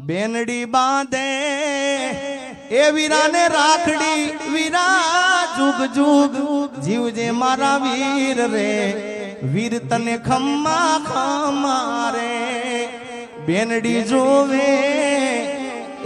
બેનડી બાંધે એ વીરાને રાખડી વીરા જુગ જુગ જીવજે મારા વીર રે વીર તને ખમ્મા ખમ્મા રે બેનડી જોવે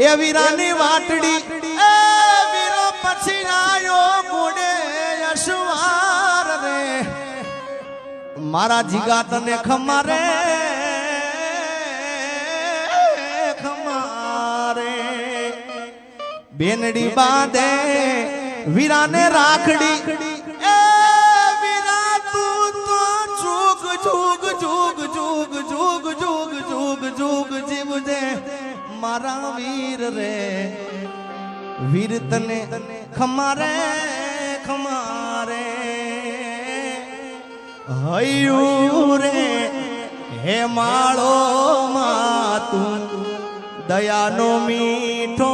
એ વીરાની વાટડી એ વીરો પછી આયો ગોડે યશવાર રે મારા જીગા તને ખમ્મા રે બેનડી બાંધે વીરાને રાખડી એ વીરા તું તો જુગ જુગ જુગ જુગ જુગ જુગ જુગ જુગ જીવજે મારા વીર રે વીર તને ખમારે ખમારે હૈયું રે હે માળો માં તું દયાનો મીઠો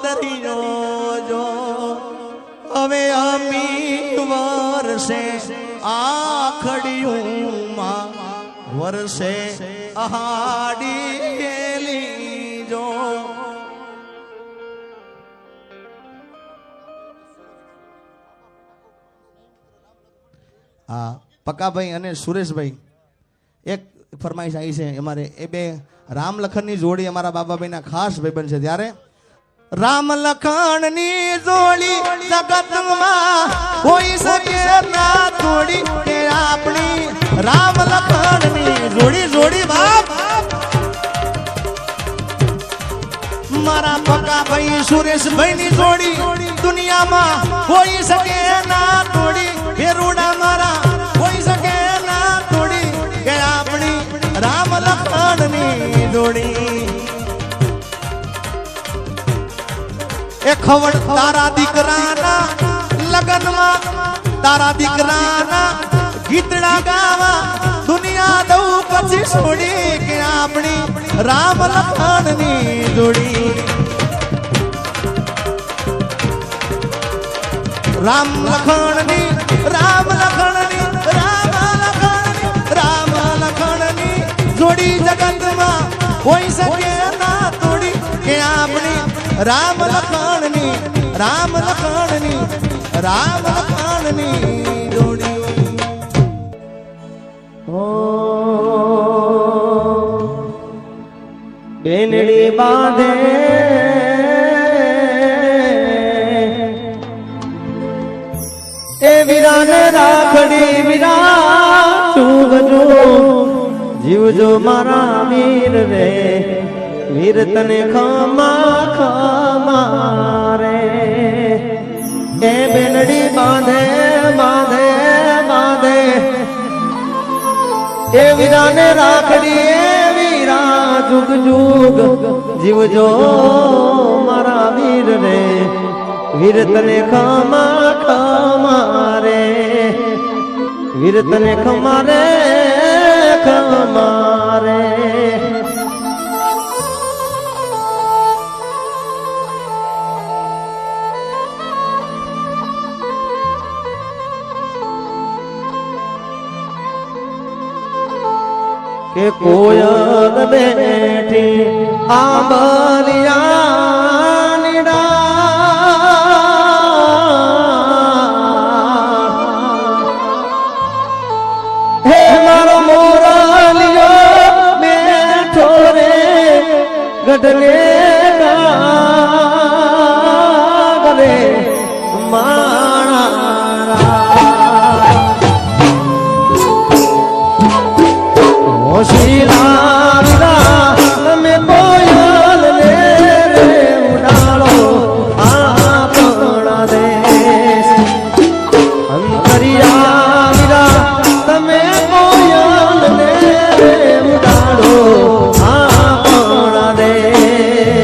દરિયો હવે અમી વર્ષે આખડિયું માં વર્ષે અહાડી જો હા પક્કાભાઈ અને સુરેશભાઈ એક ફરમાઈશ આવી છે અમારે એ બે રામ લખનની જોડી અમારા બાબાભાઈના ખાસ ભાઈબંધ છે ત્યારે રામ લખનની જોડી જગતમાં કોઈ શકે ના તોડી કે આપણી રામ લખનની જોડી જોડી બાપ મારા પક્કાભાઈ સુરેશભાઈની જોડી દુનિયામાં કોઈ શકે ના તોડી ફેરુડા મારા કોઈ શકે ના તોડી કે આપણી રામ લખનની જોડી એ ખવડ તારા દીકરાના લગનમાં તારા દીકરાના ગીતડા ગાવા દુનિયા દઉં પછી છોડી કે આપણી રામ લખનની જોડી રામ લખનની રામ લખનની રામ લખનની રામ લખનની જોડી જગતમાં કોઈ શકે ના તોડી કે આપણી રામ લખનની રામ લખનની રામ લખનની જોડી ઓ બેનડી બાંધે એ વીરાને રાખડી વીરા જુગ જુગ જીવજો મારા વીર રે વીર તને ખમા ખમા રે એ બેનડી બાંધે બાંધે બાંધે એ વીરાને રાખડી એ વીરા જુગ જુગ જીવજો મારા વીર રે વીર તને ખમા ખમા રે વીર તને ખમા રે ખમા રે કે કોયલ બેઠી આંબલિયા નીડા હે મારો મોરલિયો બેઠો રે ગઢલે ગાગરે શીલા તમે કોયલ રે ઉડાડો આપણા દેશ અંતરિયા વીરા તમે કોયલ રે ઉડાડો આપણા દેશ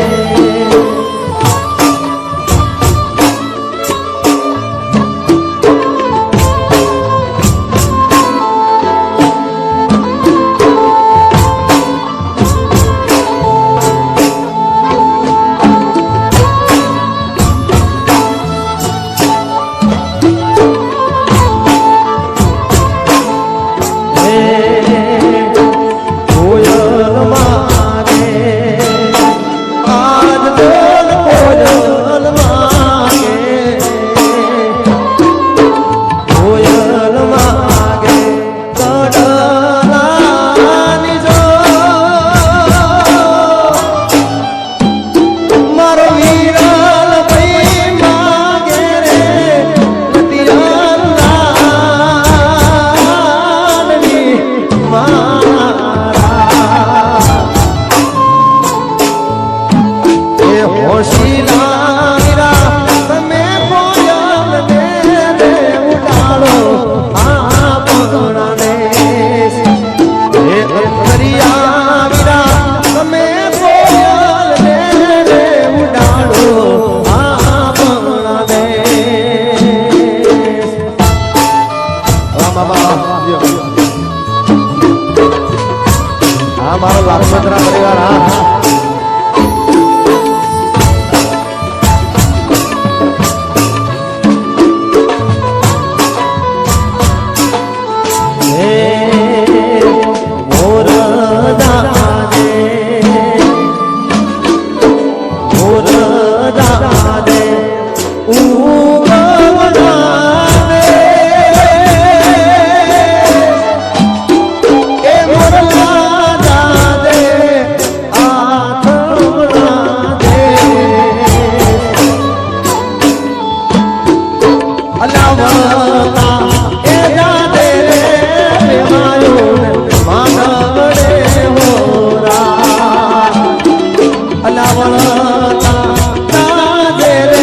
અલા વળતા તાજે રે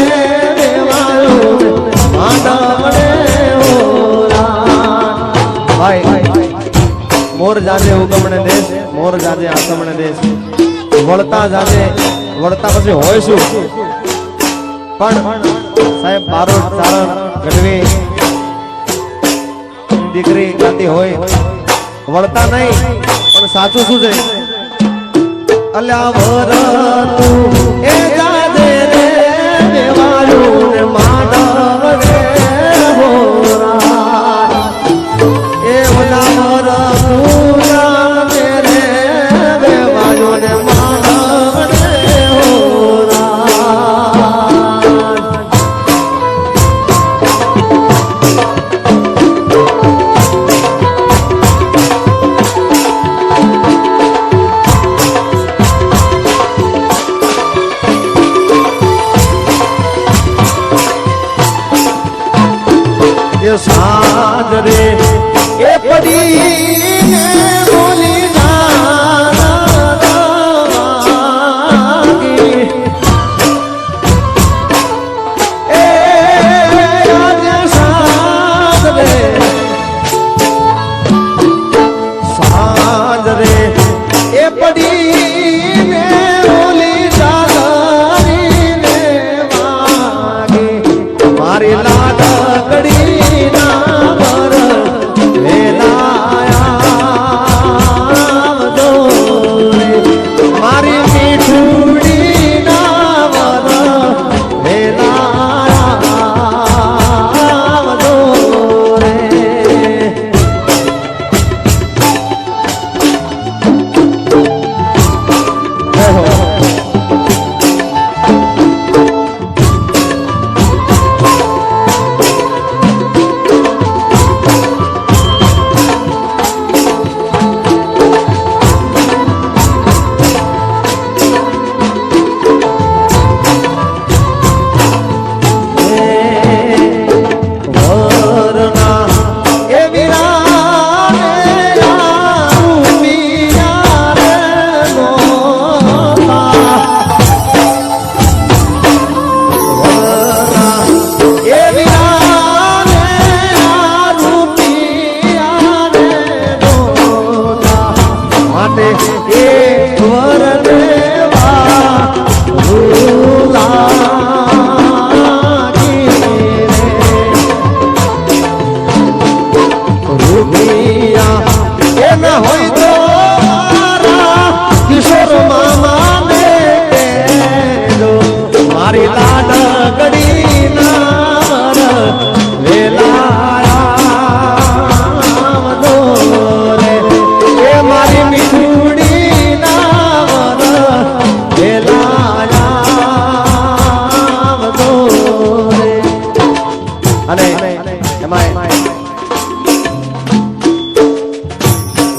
દેવાયો માનવડે ઓલા ભાઈ મોર જાજે ઉગમણે દેશ મોર જાજે આસમણે દેશ વળતા જાજે વળતા પછી હોય શું પણ સાહેબ બારોટ ચારણ ગઢવી દીકરી ગાતી હોય વળતા નહીં પણ સાચું શું છે અલ્યા વરતું એ જાજે રે દેવાયું ને માનવ રે હોરા એ ઓલા વરતું જાજે રે દેવાયું ને માનવ રે હોરા સાજ રે એ પડી ને બોલી નાગી એ આજે સાજ રે એ પડી ને બોલી નાગી ને વાગી મારી લાડકડી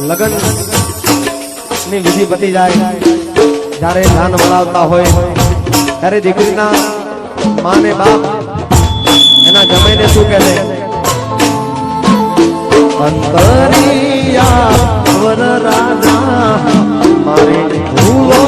લગન ની વિધિ પતી જાય જ્યારે ધાન વળાવતા હોય ત્યારે દીકરીના માં ને બાપ એના જમાઈને શું કહે છે અંતરિયા વર રાજા મારે ભૂલો